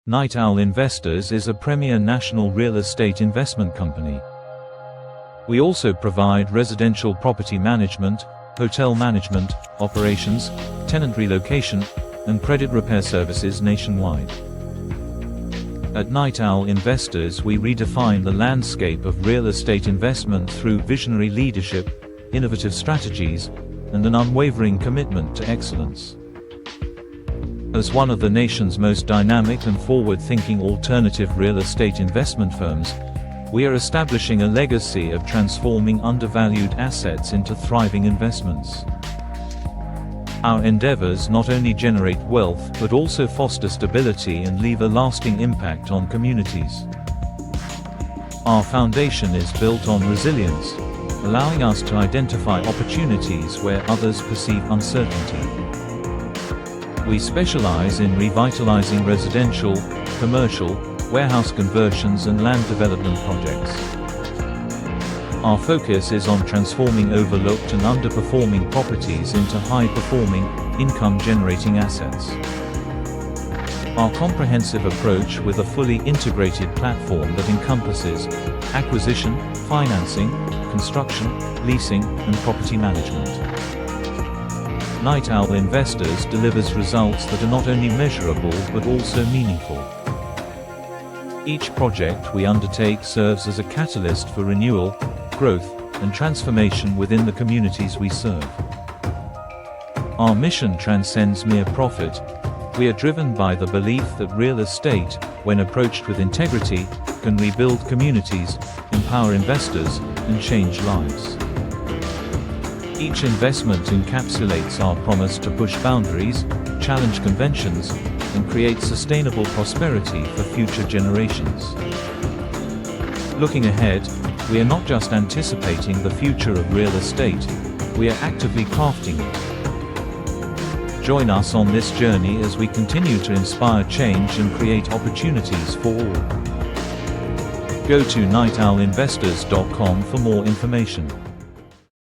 Night Owl Investors is a premier national real estate investment company. We also provide residential property management, hotel management, operations, tenant relocation, and credit repair services nationwide. At Night Owl Investors, we redefine the landscape of real estate investment through visionary leadership, innovative strategies, and an unwavering commitment to excellence. As one of the nation's most dynamic and forward-thinking alternative real estate investment firms, we are establishing a legacy of transforming undervalued assets into thriving investments. Our endeavors not only generate wealth but also foster stability and leave a lasting impact on communities. Our foundation is built on resilience, allowing us to identify opportunities where others perceive uncertainty. We specialize in revitalizing residential, commercial, warehouse conversions and land development projects. Our focus is on transforming overlooked and underperforming properties into high-performing, income-generating assets. Our comprehensive approach with a fully integrated platform that encompasses acquisition, financing, construction, leasing, and property management. Night Owl Investors delivers results that are not only measurable but also meaningful. Each project we undertake serves as a catalyst for renewal, growth, and transformation within the communities we serve. Our mission transcends mere profit. We are driven by the belief that real estate, when approached with integrity, can rebuild communities, empower investors, and change lives. Each investment encapsulates our promise to push boundaries, challenge conventions, and create sustainable prosperity for future generations. Looking ahead, we are not just anticipating the future of real estate, we are actively crafting it. Join us on this journey as we continue to inspire change and create opportunities for all. Go to nightowlinvestors.com for more information.